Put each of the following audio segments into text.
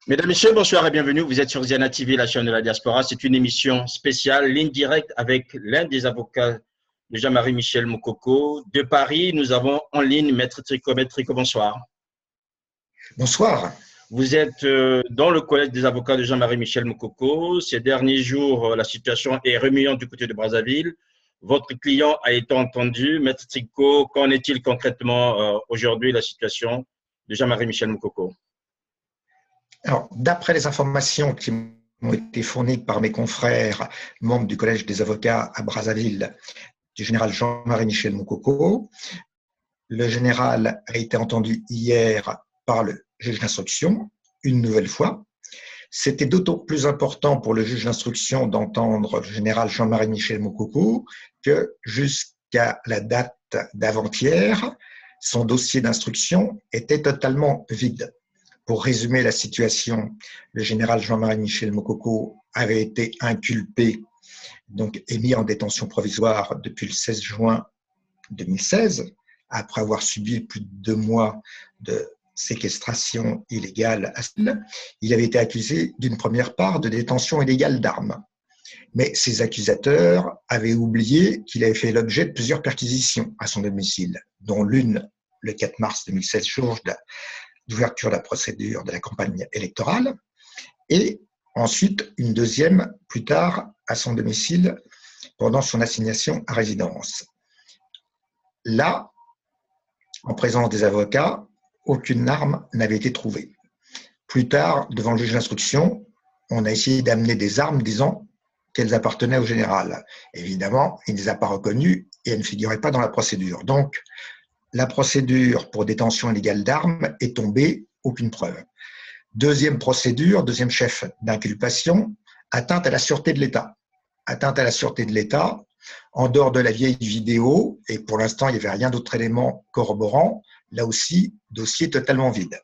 Mesdames, Messieurs, bonsoir et bienvenue. Vous êtes sur Ziana TV, la chaîne de la diaspora. C'est une émission spéciale, ligne directe avec l'un des avocats de Jean-Marie Michel Moukoko. De Paris, nous avons en ligne Maître Tricot. Maître Tricot, bonsoir. Bonsoir. Vous êtes dans le collège des avocats de Jean-Marie Michel Moukoko. Ces derniers jours, la situation est remuante du côté de Brazzaville. Votre client a été entendu. Maître Tricot, qu'en est-il concrètement aujourd'hui la situation de Jean-Marie Michel Moukoko? Alors, d'après les informations qui m'ont été fournies par mes confrères, membres du Collège des avocats à Brazzaville, du général Jean-Marie Michel Moukoko, le général a été entendu hier par le juge d'instruction, une nouvelle fois. C'était d'autant plus important pour le juge d'instruction d'entendre le général Jean-Marie Michel Moukoko que jusqu'à la date d'avant-hier, son dossier d'instruction était totalement vide. Pour résumer la situation, le général Jean-Marie Michel Moukoko avait été inculpé donc, et mis en détention provisoire depuis le 16 juin 2016, après avoir subi plus de 2 mois de séquestration illégale. Il avait été accusé d'une première part de détention illégale d'armes. Mais ses accusateurs avaient oublié qu'il avait fait l'objet de plusieurs perquisitions à son domicile, dont l'une le 4 mars 2016, jour d'ouverture de la procédure de la campagne électorale, et ensuite une deuxième plus tard à son domicile pendant son assignation à résidence. Là, en présence des avocats, aucune arme n'avait été trouvée. Plus tard, devant le juge d'instruction, on a essayé d'amener des armes disant qu'elles appartenaient au général. Évidemment, il ne les a pas reconnues et elles ne figuraient pas dans la procédure. Donc, la procédure pour détention illégale d'armes est tombée, aucune preuve. Deuxième procédure, deuxième chef d'inculpation, atteinte à la sûreté de l'État. Atteinte à la sûreté de l'État, en dehors de la vieille vidéo, et pour l'instant, il n'y avait rien d'autre élément corroborant, là aussi, dossier totalement vide.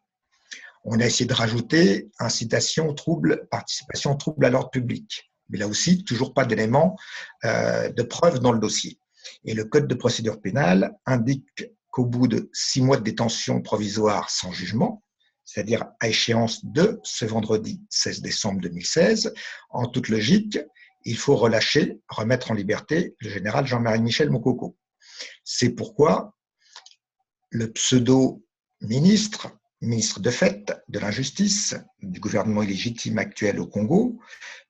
On a essayé de rajouter incitation au trouble, participation au trouble à l'ordre public. Mais là aussi, toujours pas d'éléments de preuve dans le dossier. Et le Code de procédure pénale indique qu'au bout de 6 mois de détention provisoire sans jugement, c'est-à-dire à échéance de ce vendredi 16 décembre 2016, en toute logique, il faut relâcher, remettre en liberté le général Jean-Marie Michel Moukoko. C'est pourquoi le pseudo-ministre, ministre de fait de l'injustice du gouvernement illégitime actuel au Congo,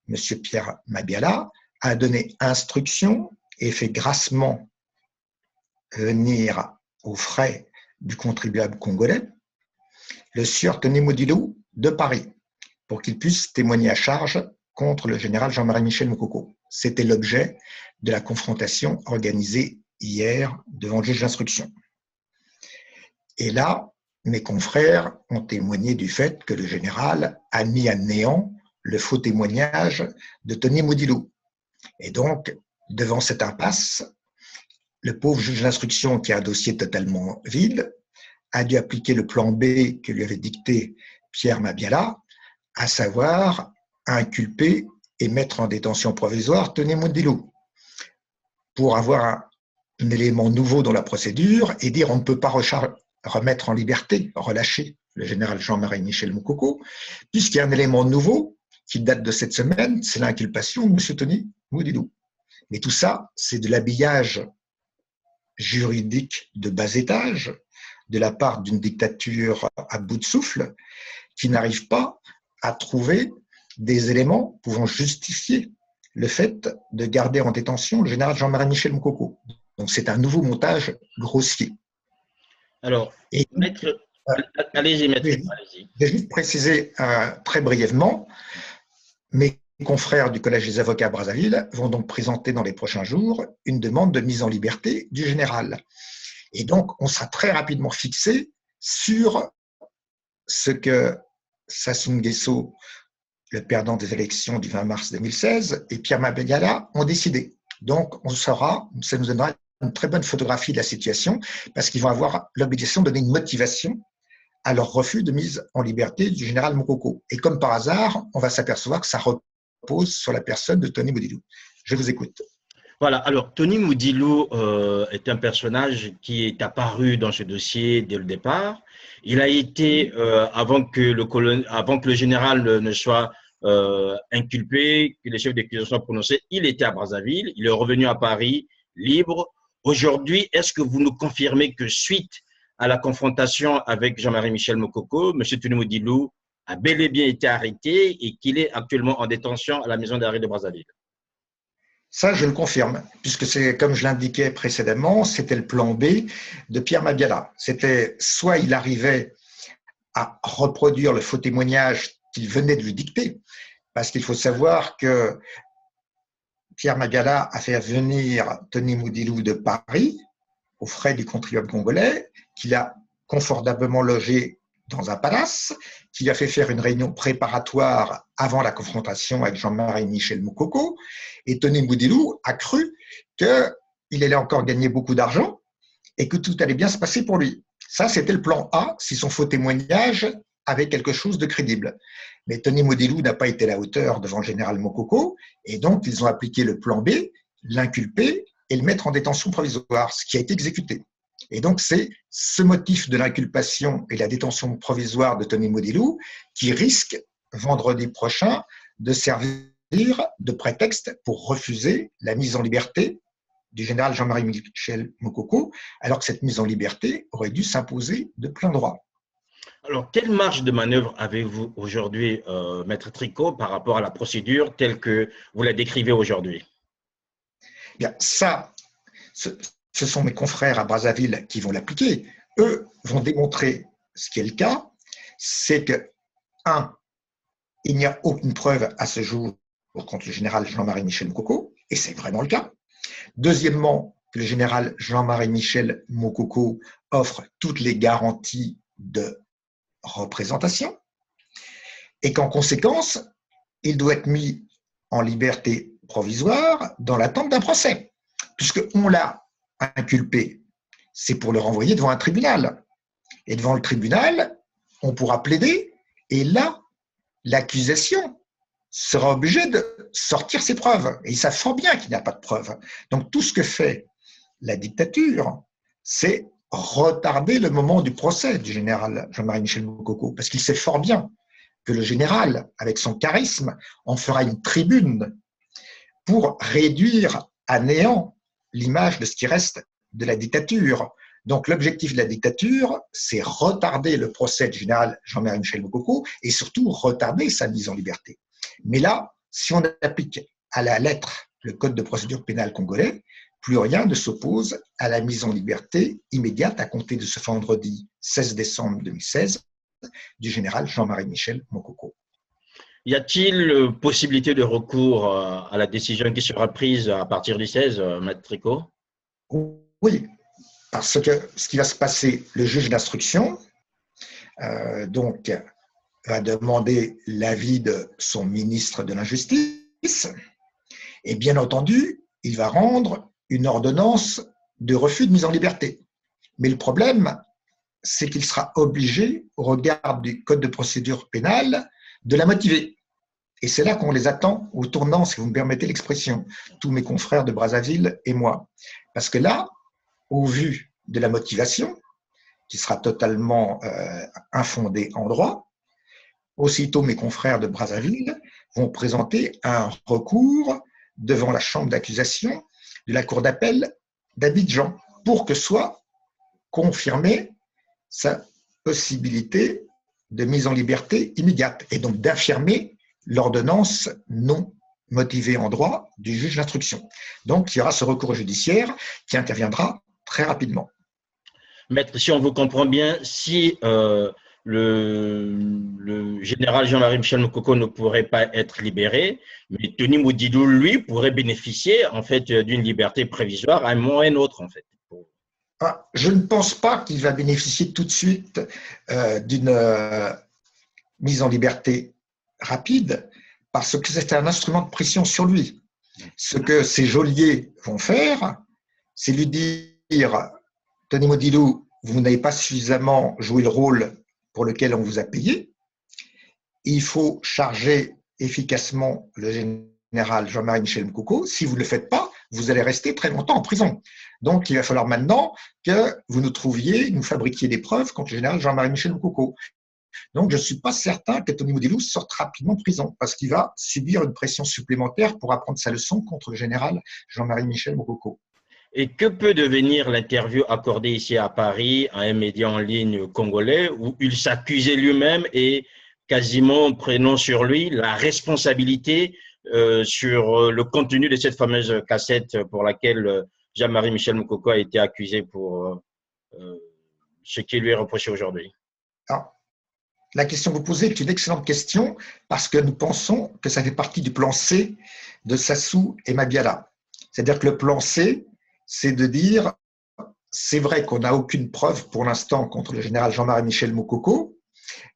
M. Pierre Mabiala, a donné instruction et fait grassement venir aux frais du contribuable congolais le sieur Tony Modilou de Paris pour qu'il puisse témoigner à charge contre le général Jean-Marie Michel Moukoko. C'était l'objet de la confrontation organisée hier devant le juge d'instruction. Et là, mes confrères ont témoigné du fait que le général a mis à néant le faux témoignage de Tony Modilou. Et donc, devant cette impasse, le pauvre juge d'instruction, qui a un dossier totalement vide, a dû appliquer le plan B que lui avait dicté Pierre Mabiala, à savoir inculper et mettre en détention provisoire Tony Modilou, pour avoir un élément nouveau dans la procédure et dire on ne peut pas remettre en liberté, relâcher le général Jean-Marie Michel Moukoko, puisqu'il y a un élément nouveau qui date de cette semaine, c'est l'inculpation de M. Tony Modilou. Mais tout ça, c'est de l'habillage juridique de bas étage, de la part d'une dictature à bout de souffle, qui n'arrive pas à trouver des éléments pouvant justifier le fait de garder en détention le général Jean-Marie Michel Moukoko. Donc c'est un nouveau montage grossier. Alors, maître, allez-y, maître. Je vais juste préciser très brièvement, mes confrères du Collège des avocats à Brazzaville vont donc présenter dans les prochains jours une demande de mise en liberté du général. Et donc, on sera très rapidement fixé sur ce que Sassou Nguesso, le perdant des élections du 20 mars 2016, et Pierre Mabiala ont décidé. Donc, on saura, ça nous donnera une très bonne photographie de la situation, parce qu'ils vont avoir l'obligation de donner une motivation à leur refus de mise en liberté du général Moukoko. Et comme par hasard, on va s'apercevoir que ça repose sur la personne de Tony Modilou. Je vous écoute. Voilà, alors Tony Moudilou est un personnage qui est apparu dans ce dossier dès le départ. Il a été, avant que le général ne soit inculpé, que les chefs d'accusation soient prononcés, il était à Brazzaville, il est revenu à Paris libre. Aujourd'hui, est-ce que vous nous confirmez que suite à la confrontation avec Jean-Marie Michel Mokoko, M. Tony Moudilou a bel et bien été arrêté et qu'il est actuellement en détention à la maison d'arrêt de Brazzaville? Ça, je le confirme, puisque c'est, comme je l'indiquais précédemment, c'était le plan B de Pierre Mabiala. C'était soit il arrivait à reproduire le faux témoignage qu'il venait de lui dicter, parce qu'il faut savoir que Pierre Mabiala a fait venir Tony Moudilou de Paris, aux frais du contribuable congolais, qu'il a confortablement logé dans un palace, qu'il a fait faire une réunion préparatoire avant la confrontation avec Jean-Marie Michel Moukoko, et Tony Moudilou a cru qu'il allait encore gagner beaucoup d'argent et que tout allait bien se passer pour lui. Ça, c'était le plan A, si son faux témoignage avait quelque chose de crédible. Mais Tony Moudilou n'a pas été à la hauteur devant le général Mokoko, et donc ils ont appliqué le plan B, l'inculper et le mettre en détention provisoire, ce qui a été exécuté. Et donc, c'est ce motif de l'inculpation et la détention provisoire de Tony Moudilou qui risque, vendredi prochain, de servir de prétexte pour refuser la mise en liberté du général Jean-Marie Michel Mokoko, alors que cette mise en liberté aurait dû s'imposer de plein droit. Alors, quelle marge de manœuvre avez-vous aujourd'hui, Maître Tricot, par rapport à la procédure telle que vous la décrivez aujourd'hui? Bien, ça, ce sont mes confrères à Brazzaville qui vont l'appliquer. Eux vont démontrer ce qui est le cas, c'est que, un, il n'y a aucune preuve à ce jour contre le général Jean-Marie Michel Mokoko, et c'est vraiment le cas. Deuxièmement, que le général Jean-Marie Michel Mokoko offre toutes les garanties de représentation, et qu'en conséquence, il doit être mis en liberté provisoire dans l'attente d'un procès, puisqu'on l'a inculpé. C'est pour le renvoyer devant un tribunal. Et devant le tribunal, on pourra plaider, et là, l'accusation sera obligée de sortir ses preuves. Et ils savent fort bien qu'il n'y a pas de preuves. Donc tout ce que fait la dictature, c'est retarder le moment du procès du général Jean-Marie Michel Mokoko, parce qu'il sait fort bien que le général, avec son charisme, en fera une tribune pour réduire à néant l'image de ce qui reste de la dictature. Donc l'objectif de la dictature, c'est retarder le procès du général Jean-Marie Michel Mokoko et surtout retarder sa mise en liberté. Mais là, si on applique à la lettre le code de procédure pénale congolais, plus rien ne s'oppose à la mise en liberté immédiate à compter de ce vendredi 16 décembre 2016 du général Jean-Marie Michel Mokoko. Y a-t-il possibilité de recours à la décision qui sera prise à partir du 16, Maître Tricot? Oui, parce que ce qui va se passer, le juge d'instruction donc va demander l'avis de son ministre de l'Injustice et bien entendu, il va rendre une ordonnance de refus de mise en liberté. Mais le problème, c'est qu'il sera obligé, au regard du code de procédure pénale, de la motiver. Et c'est là qu'on les attend au tournant, si vous me permettez l'expression, tous mes confrères de Brazzaville et moi. Parce que là, au vu de la motivation, qui sera totalement infondée en droit, aussitôt mes confrères de Brazzaville vont présenter un recours devant la chambre d'accusation de la cour d'appel d'Abidjan pour que soit confirmée sa possibilité de mise en liberté immédiate et donc d'affirmer l'ordonnance non motivée en droit du juge d'instruction. Donc, il y aura ce recours judiciaire qui interviendra très rapidement. Maître, si on vous comprend bien, si le général Jean-Marie Michel Mokoko ne pourrait pas être libéré, mais Tony Moudilou, lui, pourrait bénéficier en fait d'une liberté provisoire à un moment ou à un autre, en fait. Je ne pense pas qu'il va bénéficier tout de suite d'une mise en liberté rapide, parce que c'est un instrument de pression sur lui. Ce que ces geôliers vont faire, c'est lui dire « Tony Moudilou, vous n'avez pas suffisamment joué le rôle pour lequel on vous a payé. Il faut charger efficacement le général Jean-Marie Michel Mokoko. Si vous ne le faites pas, vous allez rester très longtemps en prison. Donc, il va falloir maintenant que vous nous fabriquiez des preuves contre le général Jean-Marie Michel Moukoko. Donc, je ne suis pas certain que Tony Moudilou sorte rapidement de prison parce qu'il va subir une pression supplémentaire pour apprendre sa leçon contre le général Jean-Marie Michel Moukoko. Et que peut devenir l'interview accordée ici à Paris à un média en ligne congolais où il s'accusait lui-même et quasiment prenant sur lui la responsabilité sur le contenu de cette fameuse cassette pour laquelle Jean-Marie Michel Moukoko a été accusé pour ce qui lui est reproché aujourd'hui? Alors, la question que vous posez est une excellente question parce que nous pensons que ça fait partie du plan C de Sassou et Mabiala. C'est-à-dire que le plan C, c'est de dire, c'est vrai qu'on n'a aucune preuve pour l'instant contre le général Jean-Marie Michel Moukoko,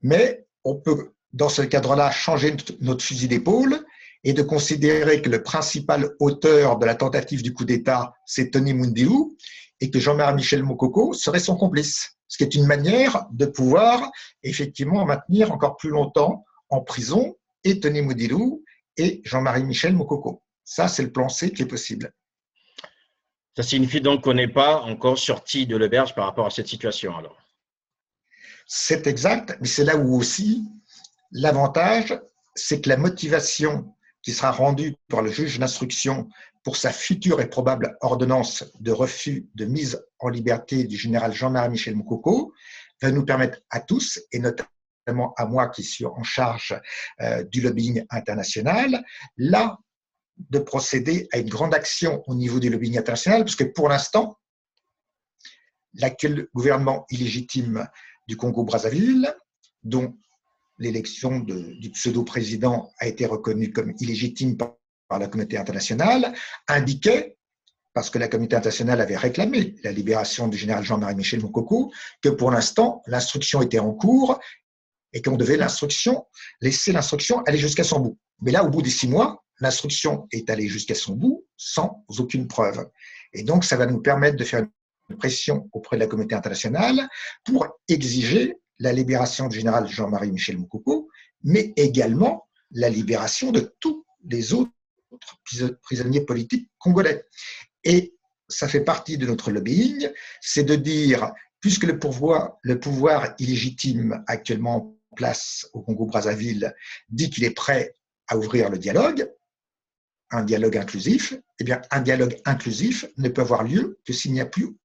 mais on peut, dans ce cadre-là, changer notre fusil d'épaule et de considérer que le principal auteur de la tentative du coup d'État, c'est Tony Moudilou, et que Jean-Marie Michel Moukoko serait son complice. Ce qui est une manière de pouvoir effectivement maintenir encore plus longtemps en prison et Tony Moudilou et Jean-Marie Michel Moukoko. Ça, c'est le plan C qui est possible. Ça signifie donc qu'on n'est pas encore sorti de l'auberge par rapport à cette situation alors? C'est exact, mais c'est là où aussi l'avantage, c'est que la motivation qui sera rendue par le juge d'instruction pour sa future et probable ordonnance de refus de mise en liberté du général Jean-Marie Michel Moukoko va nous permettre à tous, et notamment à moi qui suis en charge du lobbying international, là, de procéder à une grande action au niveau du lobbying international, parce que pour l'instant, l'actuel gouvernement illégitime du Congo-Brazzaville, dont l'élection du pseudo-président a été reconnue comme illégitime par la communauté internationale, indiquait, parce que la communauté internationale avait réclamé la libération du général Jean-Marie Michel Moukoko, que pour l'instant, l'instruction était en cours et qu'on devait laisser l'instruction aller jusqu'à son bout. Mais là, au bout des 6 mois, l'instruction est allée jusqu'à son bout sans aucune preuve. Et donc, ça va nous permettre de faire une pression auprès de la communauté internationale pour exiger la libération du général Jean-Marie Michel Moukoko, mais également la libération de tous les autres prisonniers politiques congolais. Et ça fait partie de notre lobbying, c'est de dire, puisque le pouvoir illégitime actuellement en place au Congo-Brazzaville dit qu'il est prêt à ouvrir le dialogue, un dialogue inclusif, eh bien, un dialogue inclusif ne peut avoir lieu que s'il n'y a plus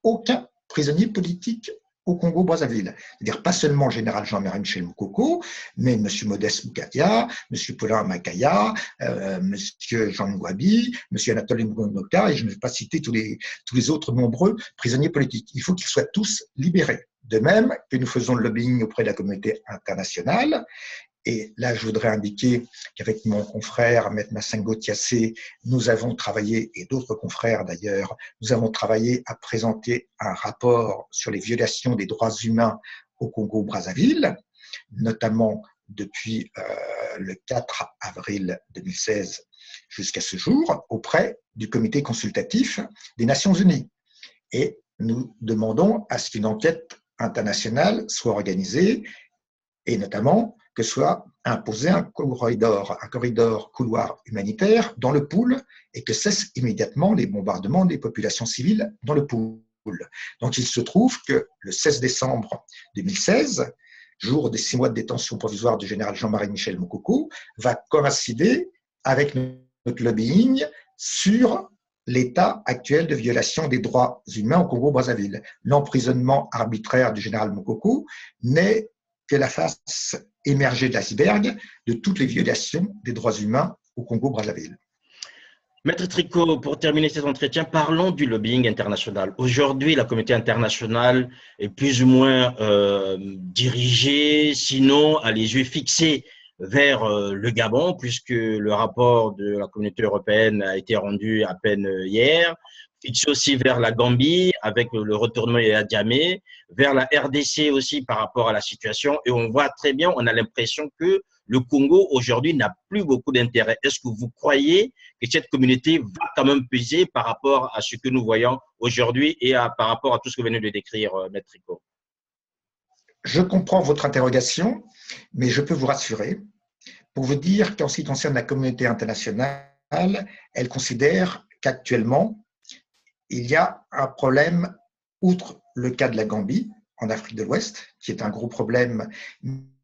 aucun prisonnier politique au Congo-Brazzaville. C'est-à-dire pas seulement le général Jean-Marie Michel Moukoko, mais M. Modeste Moukadia, M. Paulin Makaya, M. Jean Ngouabi, M. Anatole Ngonoka, et je ne vais pas citer tous les autres nombreux prisonniers politiques. Il faut qu'ils soient tous libérés. De même que nous faisons le lobbying auprès de la communauté internationale. Et là, je voudrais indiquer qu'avec mon confrère, M. Massengo Tiassé, nous avons travaillé, et d'autres confrères d'ailleurs, nous avons travaillé à présenter un rapport sur les violations des droits humains au Congo-Brazzaville, notamment depuis le 4 avril 2016 jusqu'à ce jour, auprès du comité consultatif des Nations Unies. Et nous demandons à ce qu'une enquête internationale soit organisée, et notamment que soit imposé un corridor couloir humanitaire dans le Poul et que cessent immédiatement les bombardements des populations civiles dans le Poul. Donc il se trouve que le 16 décembre 2016, jour des 6 mois de détention provisoire du général Jean-Marie Michel Moukoko, va coïncider avec notre lobbying sur l'état actuel de violation des droits humains au Congo-Brazzaville. L'emprisonnement arbitraire du général Moukoko n'est que la face émergée de l'iceberg de toutes les violations des droits humains au Congo-Brazzaville. Maître Tricot, pour terminer cet entretien, parlons du lobbying international. Aujourd'hui, la communauté internationale est plus ou moins dirigée, sinon a les yeux fixés vers le Gabon, puisque le rapport de la communauté européenne a été rendu à peine hier, fixé aussi vers la Gambie avec le retournement à Djamé, vers la RDC aussi par rapport à la situation. Et on voit très bien, on a l'impression que le Congo aujourd'hui n'a plus beaucoup d'intérêt. Est-ce que vous croyez que cette communauté va quand même peser par rapport à ce que nous voyons aujourd'hui et par rapport à tout ce que vous venez de décrire, Maître Tricot? Je comprends votre interrogation, mais je peux vous rassurer pour vous dire qu'en ce qui concerne la communauté internationale, elle considère qu'actuellement, il y a un problème, outre le cas de la Gambie, en Afrique de l'Ouest, qui est un gros problème,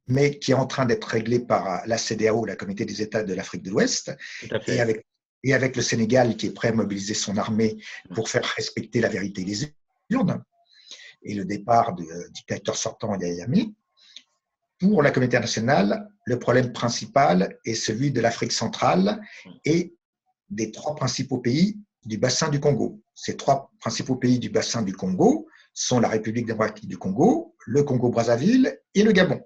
mais qui est en train d'être réglé par la CEDEAO, la Communauté des États de l'Afrique de l'Ouest, Tout à et fait. avec le Sénégal qui est prêt à mobiliser son armée pour faire respecter la vérité des urnes et le départ du dictateur sortant Yahya Jammeh. Pour la communauté internationale, le problème principal est celui de l'Afrique centrale et des 3 principaux pays du bassin du Congo. Ces 3 principaux pays du bassin du Congo sont la République démocratique du Congo, le Congo-Brazzaville et le Gabon.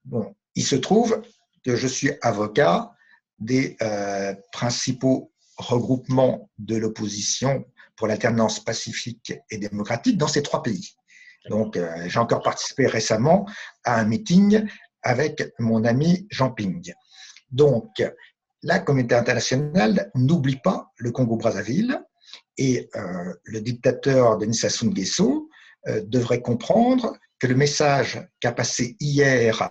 Bon, il se trouve que je suis avocat des principaux regroupements de l'opposition pour l'alternance pacifique et démocratique dans ces 3 pays. Donc, j'ai encore participé récemment à un meeting avec mon ami Jean Ping. Donc, la communauté internationale n'oublie pas le Congo-Brazzaville et le dictateur Denis Sassou Nguesso devrait comprendre que le message qu'a passé hier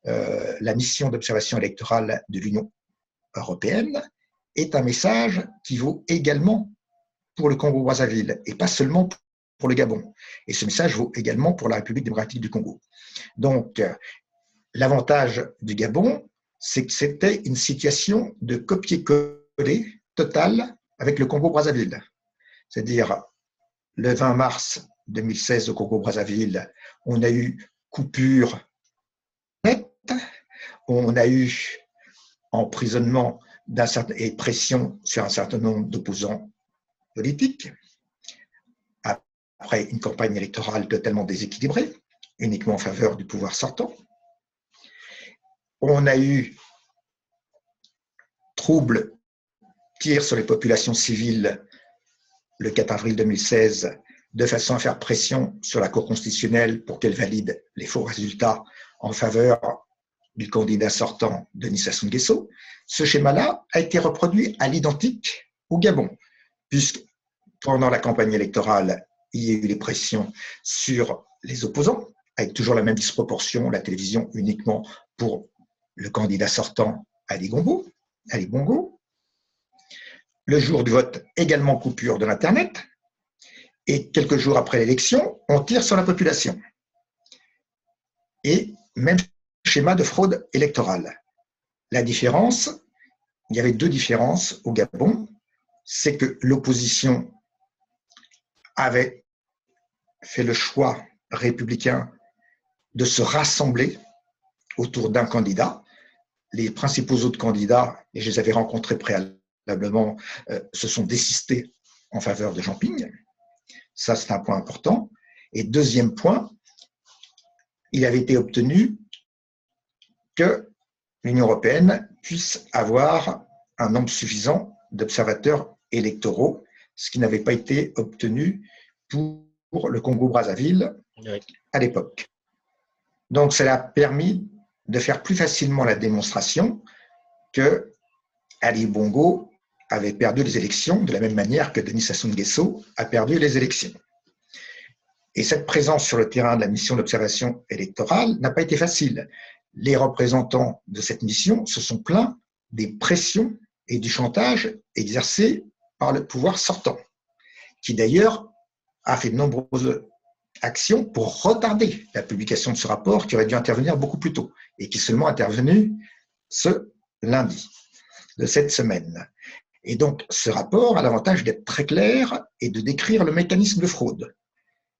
la mission d'observation électorale de l'Union européenne est un message qui vaut également pour le Congo-Brazzaville et pas seulement pour le Gabon. Et ce message vaut également pour la République démocratique du Congo. Donc, l'avantage du Gabon, c'est que c'était une situation de copier-coller totale avec le Congo-Brazzaville. C'est-à-dire, le 20 mars 2016 au Congo-Brazzaville, on a eu coupure nette, on a eu emprisonnement et pression sur un certain nombre d'opposants politiques, après une campagne électorale totalement déséquilibrée, uniquement en faveur du pouvoir sortant. On a eu troubles, tirs sur les populations civiles le 4 avril 2016, de façon à faire pression sur la Cour constitutionnelle pour qu'elle valide les faux résultats en faveur du candidat sortant Denis Sassou Nguesso. Ce schéma-là a été reproduit à l'identique au Gabon, puisque pendant la campagne électorale, il y a eu les pressions sur les opposants, avec toujours la même disproportion, la télévision uniquement pour le candidat sortant Ali Bongo. Le jour du vote, également coupure de l'Internet. Et quelques jours après l'élection, on tire sur la population. Et même schéma de fraude électorale. La différence, il y avait 2 différences au Gabon, c'est que l'opposition avait fait le choix républicain de se rassembler autour d'un candidat. Les principaux autres candidats, et je les avais rencontrés préalablement, se sont désistés en faveur de Jean Ping. Ça, c'est un point important. Et deuxième point, il avait été obtenu que l'Union européenne puisse avoir un nombre suffisant d'observateurs électoraux, ce qui n'avait pas été obtenu pour le Congo-Brazzaville à l'époque. Donc, cela a permis de faire plus facilement la démonstration que Ali Bongo avait perdu les élections de la même manière que Denis Sassou Nguesso a perdu les élections. Et cette présence sur le terrain de la mission d'observation électorale n'a pas été facile. Les représentants de cette mission se sont plaints des pressions et du chantage exercés par le pouvoir sortant, qui d'ailleurs a fait de nombreuses actions pour retarder la publication de ce rapport qui aurait dû intervenir beaucoup plus tôt et qui est seulement intervenu ce lundi de cette semaine. Et donc, ce rapport a l'avantage d'être très clair et de décrire le mécanisme de fraude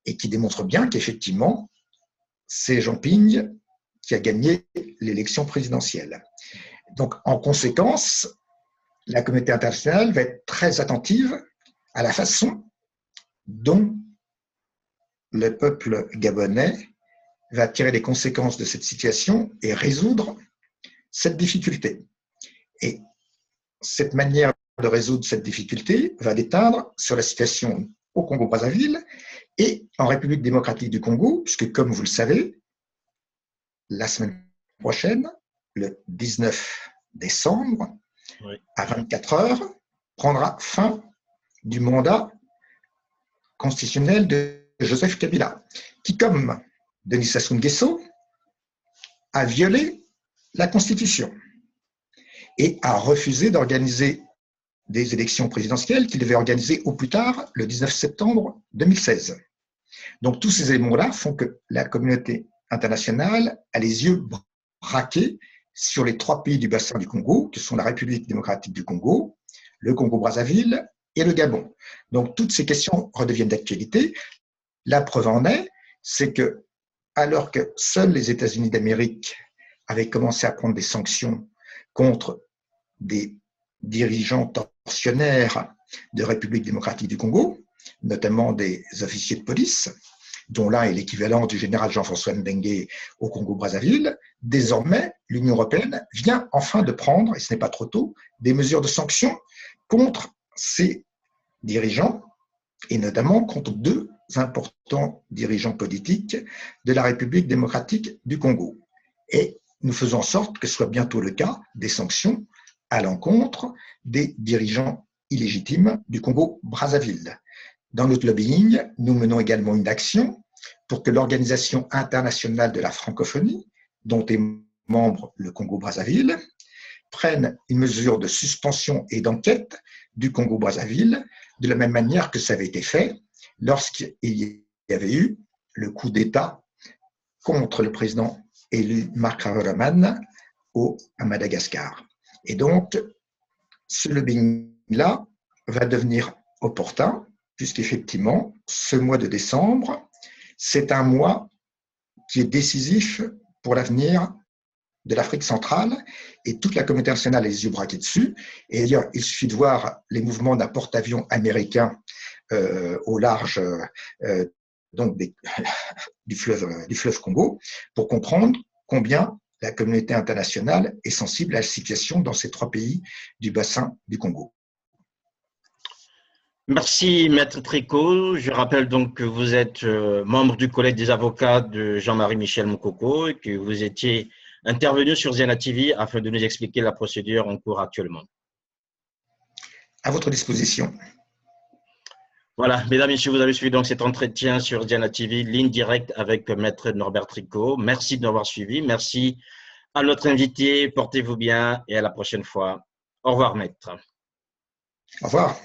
et qui démontre bien qu'effectivement, c'est Jean Ping qui a gagné l'élection présidentielle. Donc, en conséquence, la communauté internationale va être très attentive à la façon dont le peuple gabonais va tirer les conséquences de cette situation et résoudre cette difficulté. Et cette manière de résoudre cette difficulté va déteindre sur la situation au Congo-Brazzaville et en République démocratique du Congo, puisque comme vous le savez, la semaine prochaine, le 19 décembre, à 24 heures, prendra fin du mandat constitutionnel de Joseph Kabila, qui, comme Denis Sassou Nguesso, a violé la Constitution et a refusé d'organiser des élections présidentielles qu'il devait organiser au plus tard le 19 septembre 2016. Donc tous ces éléments-là font que la communauté internationale a les yeux braqués sur les 3 pays du bassin du Congo, que sont la République démocratique du Congo, le Congo-Brazzaville et le Gabon. Donc toutes ces questions redeviennent d'actualité. La preuve en est, c'est que alors que seuls les États-Unis d'Amérique avaient commencé à prendre des sanctions contre des dirigeants tortionnaires de République démocratique du Congo, notamment des officiers de police, dont l'un est l'équivalent du général Jean-François Ndengue au Congo-Brazzaville, désormais, l'Union européenne vient enfin de prendre, et ce n'est pas trop tôt, des mesures de sanctions contre ces dirigeants, et notamment contre 2 importants dirigeants politiques de la République démocratique du Congo. Et nous faisons en sorte que ce soit bientôt le cas des sanctions à l'encontre des dirigeants illégitimes du Congo-Brazzaville. Dans notre lobbying, nous menons également une action pour que l'Organisation internationale de la francophonie, dont est membre le Congo-Brazzaville, prenne une mesure de suspension et d'enquête du Congo-Brazzaville, de la même manière que ça avait été fait lorsqu'il y avait eu le coup d'État contre le président élu Marc Ravaloman à Madagascar. Et donc, ce lobbying-là va devenir opportun, puisqu'effectivement, ce mois de décembre, c'est un mois qui est décisif pour l'avenir de l'Afrique centrale, et toute la communauté internationale a les yeux braqués dessus. Et d'ailleurs, il suffit de voir les mouvements d'un porte-avions américain au large donc du fleuve Congo pour comprendre combien la communauté internationale est sensible à la situation dans ces 3 pays du bassin du Congo. Merci, Maître Tricot. Je rappelle donc que vous êtes membre du collège des avocats de Jean-Marie Michel Moukoko et que vous étiez intervenu sur Ziana TV afin de nous expliquer la procédure en cours actuellement. À votre disposition. Voilà, mesdames et messieurs, vous avez suivi donc cet entretien sur Ziana TV, ligne directe avec Maître Norbert Tricot. Merci de nous avoir suivis. Merci à notre invité. Portez-vous bien et à la prochaine fois. Au revoir, Maître. Au revoir.